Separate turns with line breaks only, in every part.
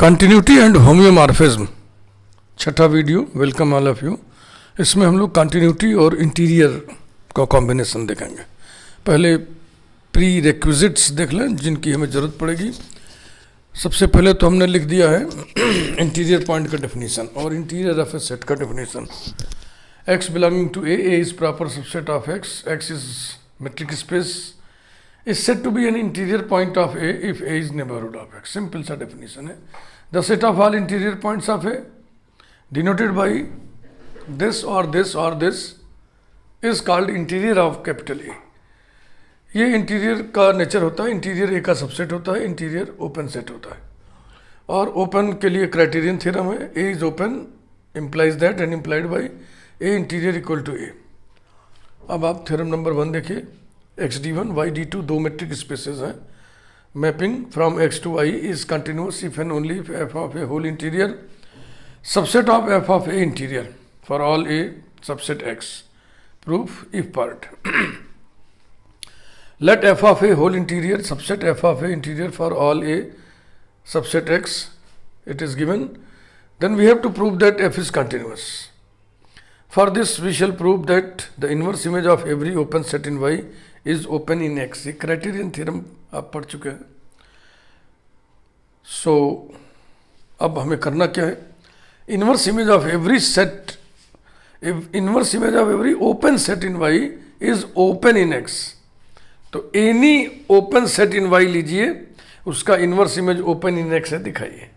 Continuity and होम्योमॉर्फिज्म, छठा video. Welcome all of you. इसमें हम लोग कंटिन्यूटी और इंटीरियर का कॉम्बिनेशन देखेंगे। पहले प्री रिक्विजिट्स देख लें जिनकी हमें ज़रूरत पड़ेगी। सबसे पहले तो हमने लिख दिया है इंटीरियर पॉइंट का डेफिनेशन और इंटीरियर ऑफ ए सेट का definition. X belonging to A is proper subset of X, X is metric space is said to be an interior point of A if A is neighborhood of X. Simple सा definition है। The set of all interior points of A denoted by this or this or this is called interior of capital A. ये interior का nature होता है। Interior ए का subset होता है, interior open set होता है। और ओपन के लिए क्राइटेरियन थ्योरम है, A is open implies that and implied by A interior equal to A. अब आप थ्योरम नंबर 1 देखिए। XD1 YD2 दो मेट्रिक स्पेसेस हैं। Mapping from X to Y is continuous if and only if f of a whole interior subset of f of a interior for all A subset X. Proof if part. Let f of a whole interior subset f of a interior for all A subset X. It is given. Then we have to prove that f is continuous. For this we shall prove that the inverse image of every open set in Y is open in X. ये criterion theorem आप पढ़ चुके हैं। सो अब हमें करना क्या है? Inverse image of every set, inverse image of every open set in Y is open in X। तो any open set in Y लीजिए, उसका inverse image open in X है, दिखाइए।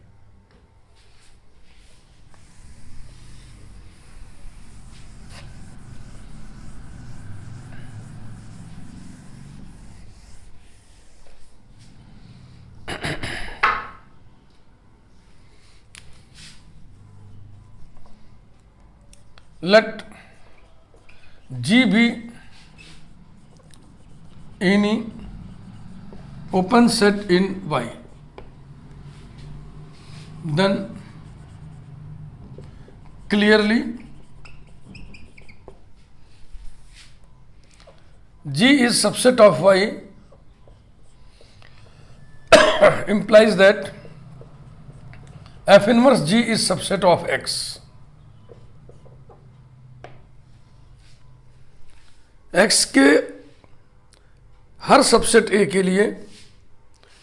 Let G be any open set in Y, then clearly G is subset of Y implies that F inverse G is subset of X. X के हर subset A के लिए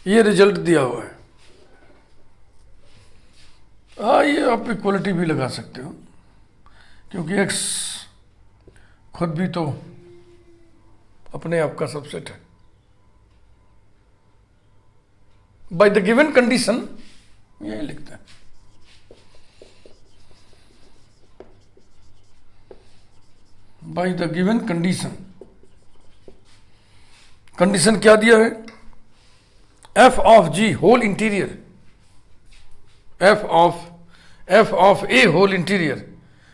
ये result दिया हुआ है। हाँ, ये आप इक्वलिटी भी लगा सकते हो क्योंकि X खुद भी तो अपने आप का सबसेट है। बाय द गिवन कंडीशन यही लिखते हैं। By the given condition, condition क्या दिया है? F of G whole interior, F of A whole interior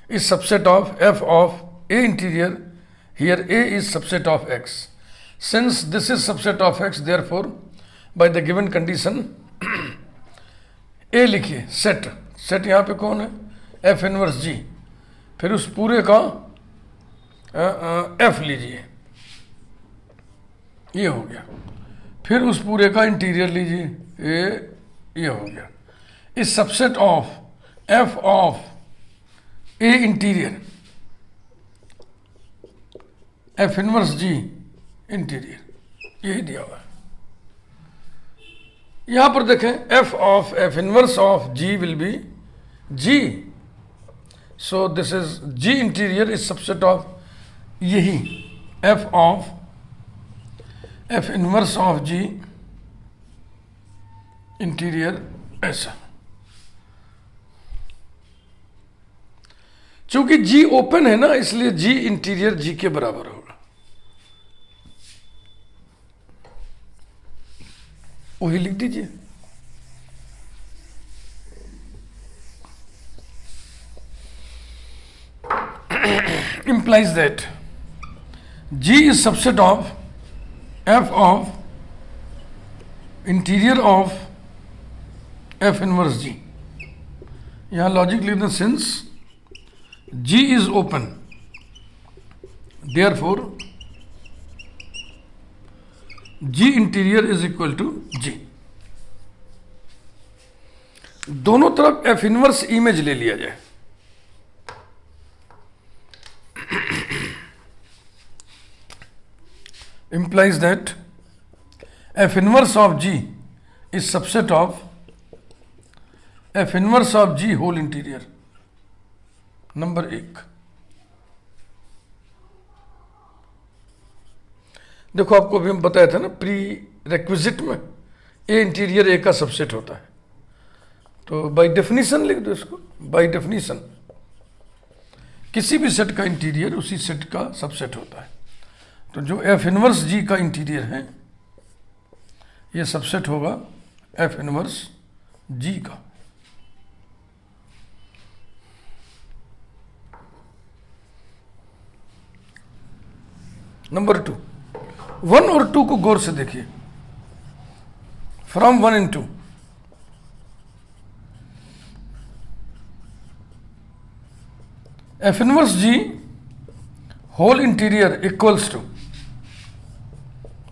is subset of F of A interior. Here A is subset of X. Since this is subset of X, therefore by the given condition A लिखिए। Set यहाँ पे कौन है? F inverse G। फिर उस पूरे का F लीजिए, ये हो गया। फिर उस पूरे का इंटीरियर लीजिए, ये हो गया। इस subset of F of A interior, F inverse G interior, यही दिया हुआ है। यहां पर देखें, F of F inverse of G will be G। So this is G interior is subset of यही F of F inverse of G interior. ऐसा चूंकि G ओपन है ना, इसलिए G इंटीरियर G के बराबर होगा। वही लिख दीजिए। implies that G is subset of F of interior of F inverse G. यहाँ लॉजिक लिख दें, since G is open, therefore G interior is equal to G. दोनों तरफ एफ इनवर्स इमेज ले लिया जाए, implies that f inverse of g is subset of f inverse of g whole interior. Number 1, देखो आपको अभी हम बताया था ना प्री रेक्विजिट में ए इंटीरियर ए का सबसेट होता है, तो बाय डेफिनेशन लिख दो इसको, बाय डेफिनेशन किसी भी सेट का इंटीरियर उसी सेट का सबसेट होता है। तो जो एफ इनवर्स जी का इंटीरियर है ये सबसेट होगा एफ इनवर्स जी का। नंबर 2, 1 और 2 को गौर से देखिए, from 1 and 2, F inverse G whole interior equals to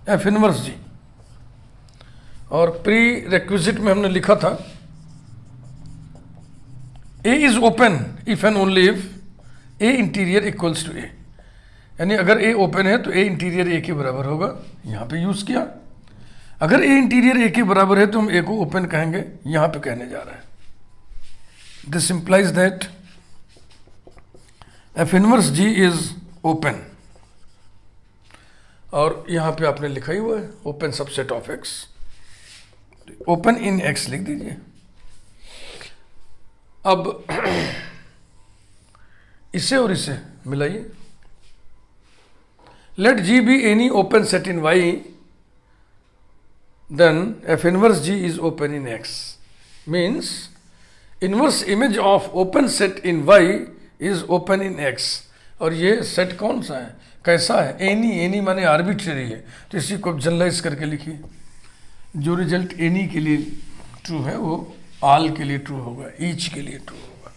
F inverse G, और प्री रेक्विजिट में हमने लिखा था A is open if and only if A interior equals to A, यानी अगर ए ओपन है तो ए इंटीरियर ए के बराबर होगा, यहां पे यूज किया। अगर ए इंटीरियर ए के बराबर है तो हम ए को ओपन कहेंगे, यहां पे कहने जा रहा है। This implies that F inverse G is open, और यहां पे आपने लिखा ही हुआ है open subset of X, open in X लिख दीजिए। अब इसे और इसे मिलाइए, let G be any open set in Y, then F inverse G is open in X, means inverse image of open set in Y is open in X. और ये set कौन सा है, कैसा है, एनी, एनी माने arbitrary है, तो इसी को जनरलाइज करके लिखिए। जो रिजल्ट एनी के लिए ट्रू है वो ऑल के लिए ट्रू होगा, ईच के लिए ट्रू होगा।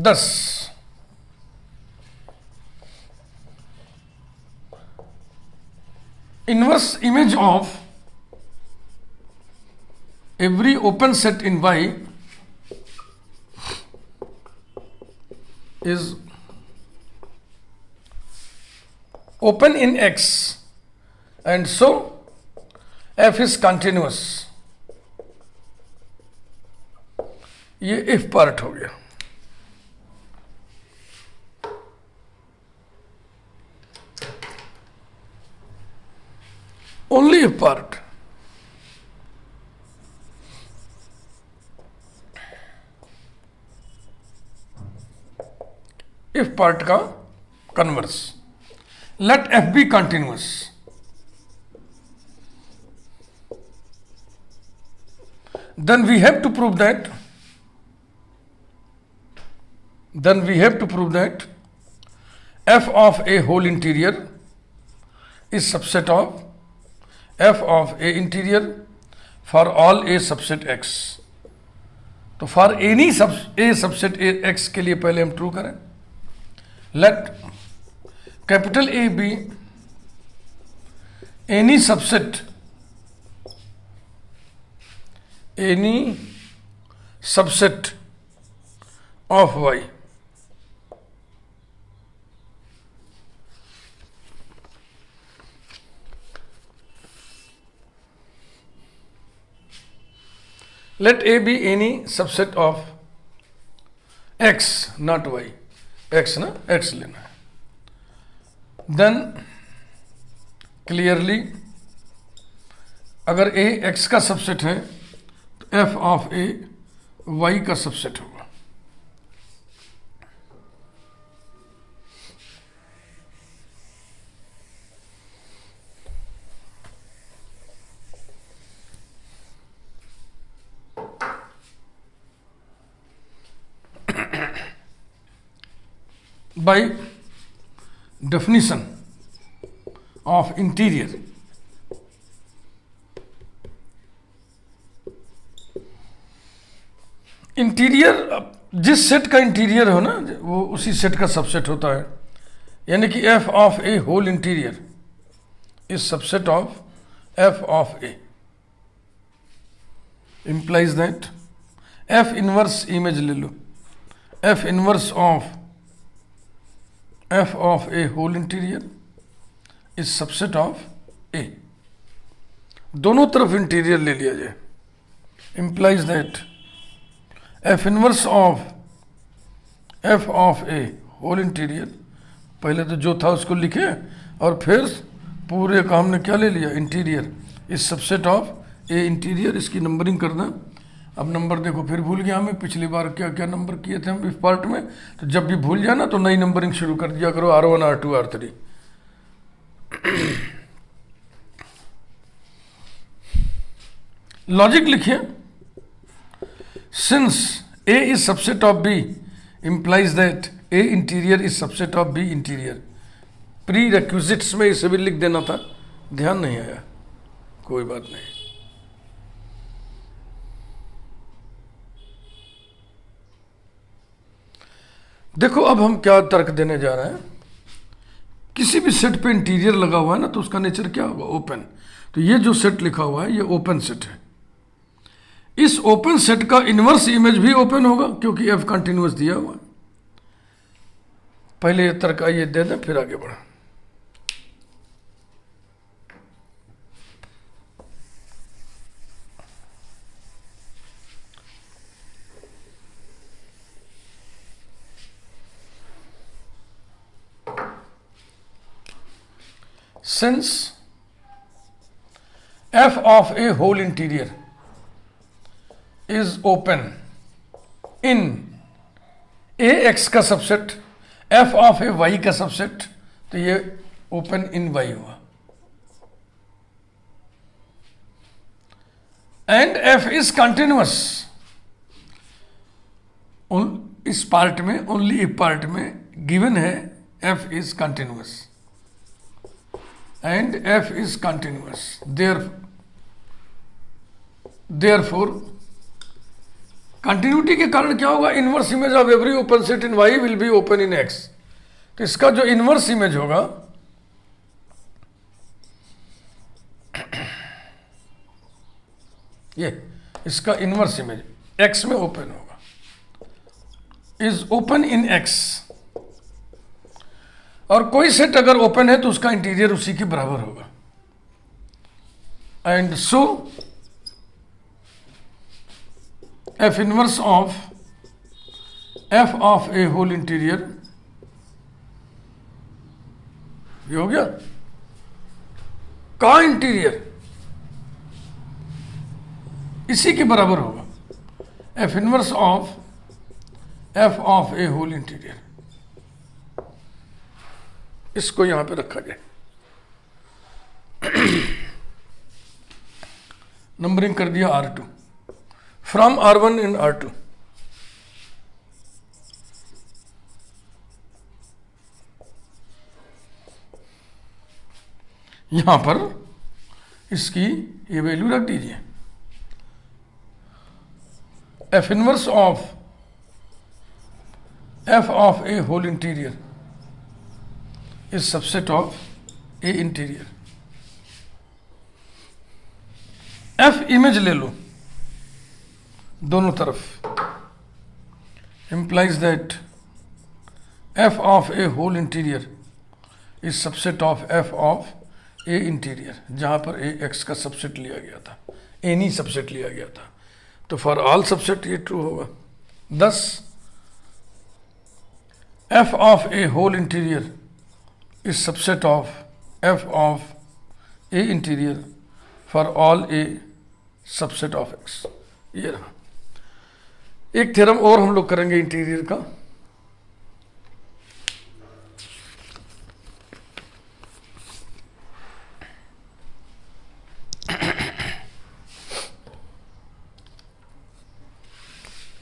दस, inverse image of every open set in Y is open in X, and so F is continuous। ये if पार्ट हो गया। Only if part, if part का converse, let F be continuous, then we have to prove that f of a whole interior is subset of f of a interior for all a subset x। तो for any A subset X के लिए पहले हम true करें, let capital A be any subset of Y. Let A be any subset of X, not Y. X ना, X लेना है। Then clearly अगर A X का सबसेट है तो F of A Y का सबसेट होगा। By definition of interior, interior जिस सेट का इंटीरियर हो ना वो उसी सेट का सबसेट होता है, यानी कि F of A whole interior is subset of f of a, implies that f inverse image ले लो, f inverse of f of a whole interior is subset of a. दोनों तरफ इंटीरियर ले लिया जाए, implies that f inverse of f of a whole interior, पहले तो जो था उसको लिखे और फिर पूरे का हमने क्या ले लिया, इंटीरियर, इस सबसेट ऑफ ए इंटीरियर. इसकी नंबरिंग करना. अब नंबर देखो, फिर भूल गया मैं पिछली बार क्या क्या नंबर किए थे हम इस पार्ट में. तो जब भी भूल जाना तो नई नंबरिंग शुरू कर दिया करो, R1 R2 R3. लॉजिक लिखिए. Since A is subset of B implies that A interior is subset of B interior. Pre requisites में इसे भी लिख देना था, ध्यान नहीं आया, कोई बात नहीं. देखो अब हम क्या तर्क देने जा रहे हैं. किसी भी सेट पे इंटीरियर लगा हुआ है ना, तो उसका नेचर क्या होगा, ओपन. तो ये जो सेट लिखा हुआ है ये ओपन सेट है. इस ओपन सेट का इनवर्स इमेज भी ओपन होगा क्योंकि एफ कंटिन्यूअस दिया हुआ. पहले ये तर्क आइए दे दें, फिर आगे बढ़ा. Since f of a whole interior is open in ax का subset, f of a y का सबसेट, तो ये ओपन इन y हुआ. And f is continuous. इस पार्ट में, ओनली एक पार्ट में गिवन है f is continuous and f is continuous. Therefore continuity के कारण क्या होगा, inverse image of every open set in y will be open in x. तो इसका जो इनवर्स इमेज होगा, ये इसका इनवर्स इमेज x में ओपन होगा, इज ओपन इन x. और कोई सेट अगर ओपन है तो उसका इंटीरियर उसी के बराबर होगा. And so F inverse of F of A whole interior, ये हो गया का इंटीरियर इसी के बराबर होगा. F inverse of F of A whole interior, इसको यहां पे रखा जाए. नंबरिंग कर दिया R2 from R1 in R2. यहां पर इसकी ये वैल्यू रख दीजिए. F inverse of F of A whole interior is subset of A interior. F image ले लो दोनों तरफ, implies that f of a whole interior is subset of f of a interior, जहां पर a x का subset लिया गया था, एनी सबसेट लिया गया था. तो फॉर ऑल सबसेट ये ट्रू होगा. thus f of a whole interior is subset of f of a interior for all a subset of x. ये रहा. एक थ्योरम और हम लोग करेंगे इंटीरियर का.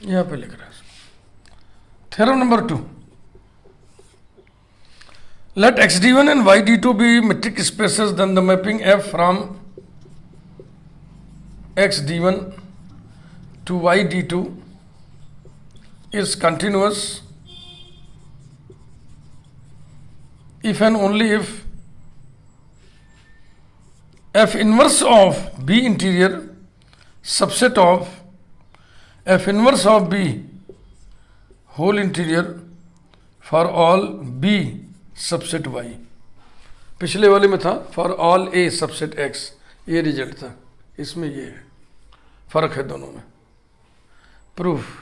यहां पे लिख रहा है theorem number 2. Let xd1 and yd2 be metric spaces, then the mapping f from xd1 to yd2 is continuous if and only if F inverse of B interior subset of F inverse of B whole interior for all B subset Y. पिछले वाले में था for all A subset X, ये result था, इसमें ये है, फर्क है दोनों में। Proof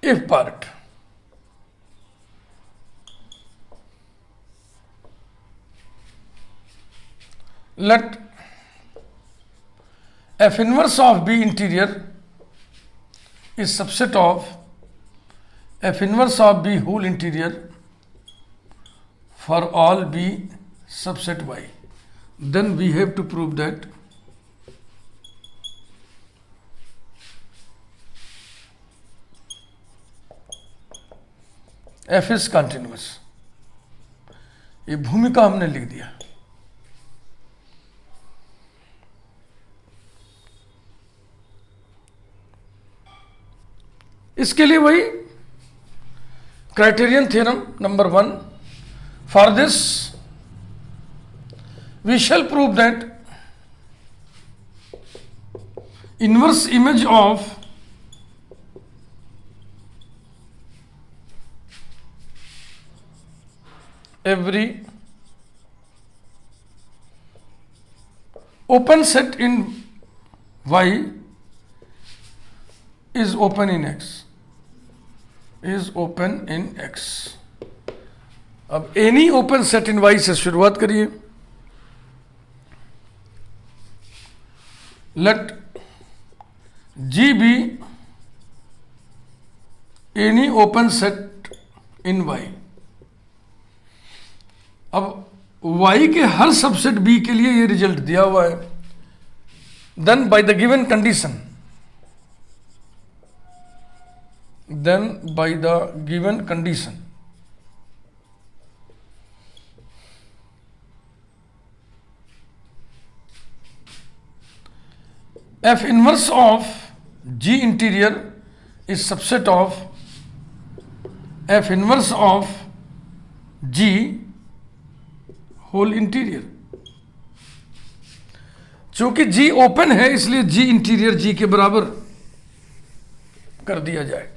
if part let f inverse of B interior is subset of f inverse of B whole interior for all B subset Y, then we have to prove that f is continuous। ये भूमिका हमने लिख दिया। इसके लिए वही criterion theorem number 1, for this we shall prove that inverse image of every open set in Y is open in X, is open in X। अब any open set in Y से शुरुआत करिए। Let G be any open set in Y। अब y के हर subset b के लिए ये result दिया हुआ है। Then by the given condition, then by the given condition f inverse of G interior is subset of f inverse of G whole interior. चूंकि G open है इसलिए G इंटीरियर G के बराबर कर दिया जाए।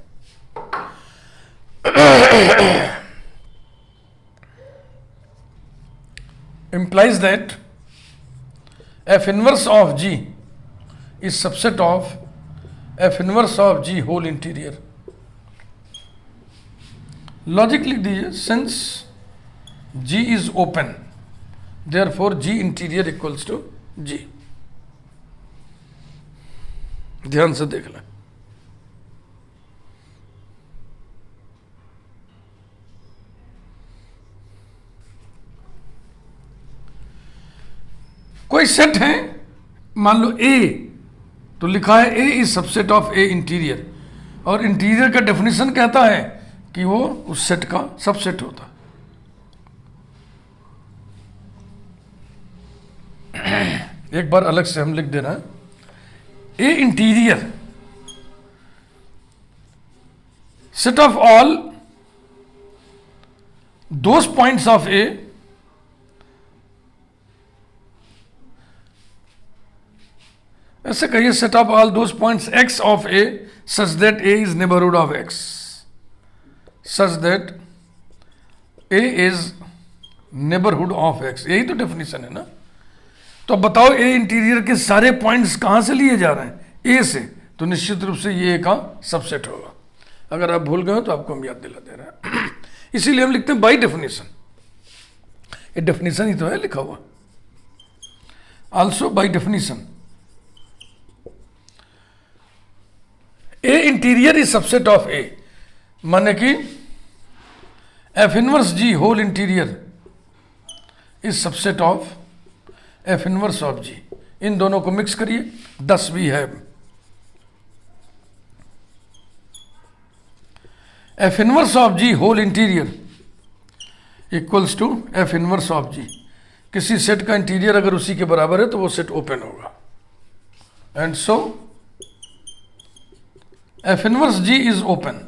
implies that f inverse of G is subset of f inverse of G whole interior। Logic लिख दीजिए, since G is open therefore G interior equals to G। ध्यान से देख लें। कोई सेट है, मान लो A, तो लिखा है A is subset of A interior, और इंटीरियर का डेफिनेशन कहता है कि वो उस सेट का सबसेट होता है। एक बार अलग से हम लिख देना, A interior set of all those points of A ऐसे कहिए, set of all those points X of A such that A is neighbourhood of X, such that A is neighbourhood of X. यही तो definition है ना। तो बताओ ए interior के सारे पॉइंट्स कहां से लिए जा रहे हैं? ए से, तो निश्चित रूप से ये ए का सबसेट होगा। अगर आप भूल गए हो तो आपको हम याद दिला दे रहे हैं। इसीलिए हम लिखते हैं बाय डेफिनेशन। ये डेफिनेशन ही तो है लिखा हुआ। Also by definition A interior is subset of A, माने कि F inverse G whole interior is subset of F inverse of G. इन दोनों को मिक्स करिए, 10 भी है। F inverse of G whole interior equals to F inverse of G. किसी set का इंटीरियर अगर उसी के बराबर है तो वो सेट ओपन होगा। And so F inverse G is open.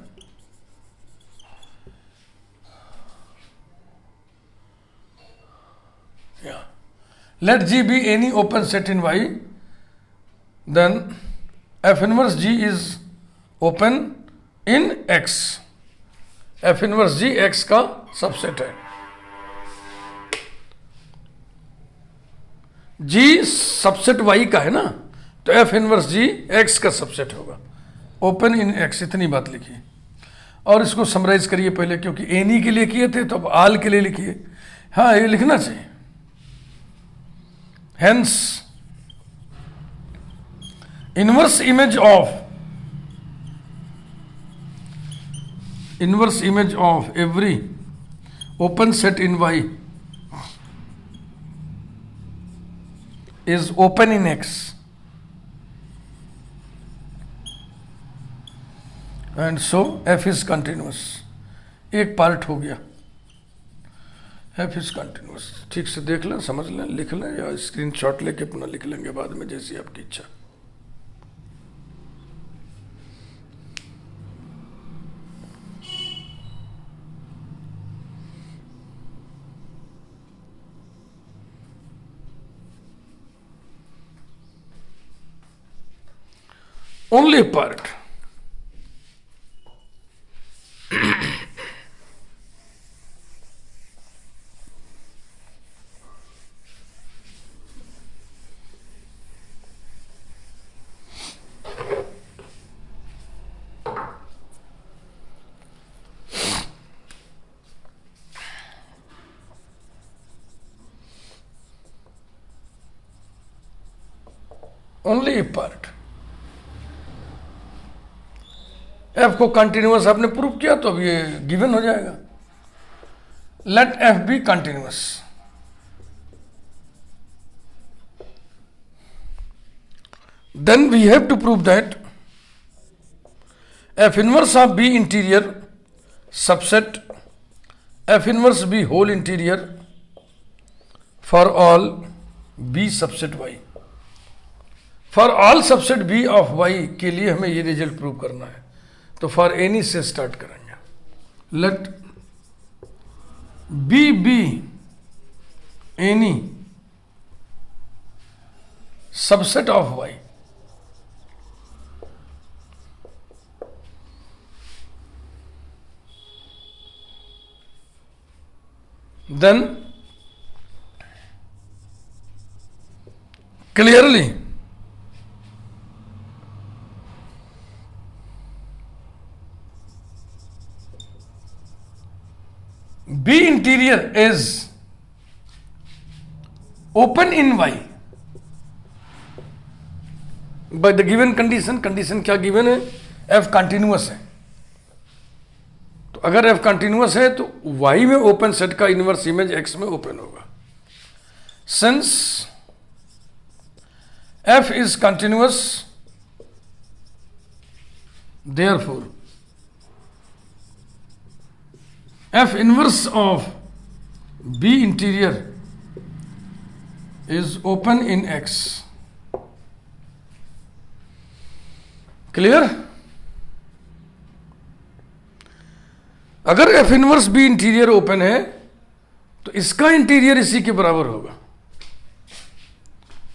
Let G be any open set in Y, then F inverse G is open in X. F inverse G X का सबसेट है। जी सबसेट वाई का है ना, तो F inverse G X का subset होगा, open in X. इतनी बात लिखिए और इसको समराइज करिए पहले, क्योंकि एनी के लिए किए थे तो अब आल के लिए लिखिए। हाँ, ये लिखना चाहिए। Hence inverse image of every open set in Y is open in X, and so F is continuous। एक पार्ट हो गया, F is continuous। ठीक से देख लें, समझ लें, लिख लें, या स्क्रीनशॉट लेके पुनः लिख लेंगे बाद में, जैसी आपकी इच्छा। Only a part। Only a part। F को कंटिन्यूअस आपने प्रूव किया तो अब ये गिवन हो जाएगा। Let F be continuous. Then we have to prove that F inverse of B interior subset F inverse B whole interior for all B subset Y. For all subset B of Y के लिए हमें ये result prove करना है, तो for any से start करेंगे। Let B be any subset of Y, then clearly B interior is open in Y by the given condition। Condition क्या गिवन है? F कंटिन्यूअस है। तो अगर F कंटिन्यूअस है तो Y में ओपन सेट का इनवर्स इमेज X में ओपन होगा। Since F is continuous, therefore F inverse of B interior is open in X। Clear? अगर F inverse B interior open है तो इसका इंटीरियर इसी के बराबर होगा।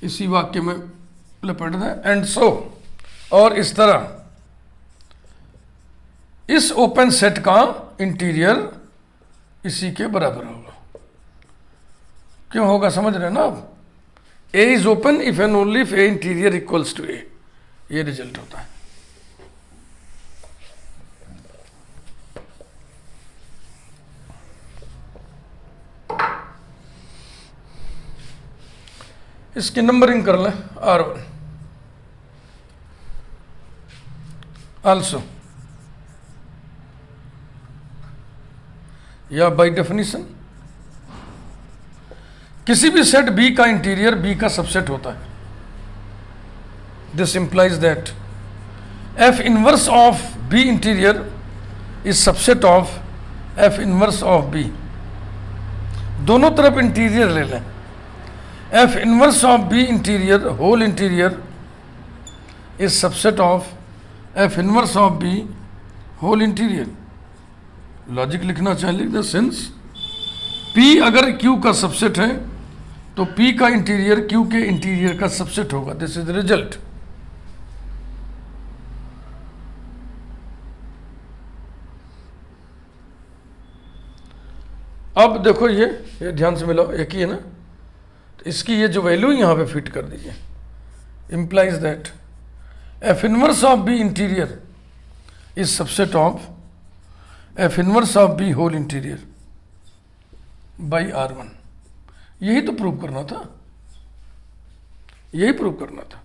इसी वाक्य में लपेट दें। एंड सो, और इस तरह इस ओपन सेट का इंटीरियर इसी के बराबर होगा। क्यों होगा समझ रहे हैं ना आप? A is open if and only if A interior equals to A, ये रिजल्ट होता है। इसकी नंबरिंग कर लें। R1 आल्सो, या बाय डेफिनेशन किसी भी सेट बी का इंटीरियर बी का सबसेट होता है। This implies that F inverse of B interior is subset of F inverse of B. दोनों तरफ इंटीरियर ले लें F inverse of B interior whole interior is subset of F inverse of B whole interior. Logic लिखना चाहिए, लिख दो since P अगर Q का सबसेट है तो पी का इंटीरियर क्यू के इंटीरियर का सबसेट होगा। This is the result. अब देखो ये ध्यान से मिलाओ, एक ही है ना, तो इसकी ये जो वैल्यू यहां पे फिट कर दीजिए। Implies that F inverse of B interior is subset of F inverse of B whole interior by R1। यही तो प्रूव करना था, यही प्रूव करना था।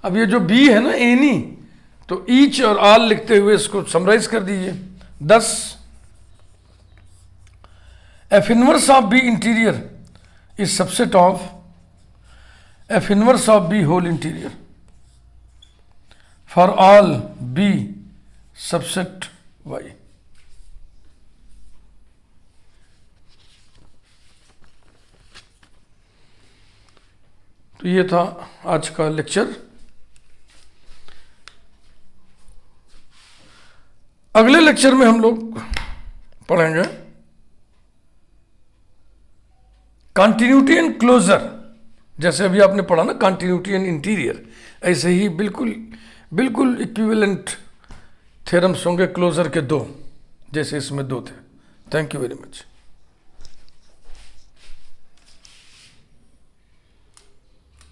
अब ये जो B है ना एनी, तो ईच और ऑल लिखते हुए इसको समराइज कर दीजिए। 10 F inverse of B interior is subset of F inverse of B whole interior for all B subset Y. तो ये था आज का लेक्चर। अगले लेक्चर में हम लोग पढ़ेंगे कंटिन्यूटी एंड क्लोजर। जैसे अभी आपने पढ़ा ना कंटिन्यूटी एंड इंटीरियर, ऐसे ही बिल्कुल इक्विवेलेंट थ्योरम्स होंगे क्लोजर के 2, जैसे इसमें 2 थे। Thank you very much.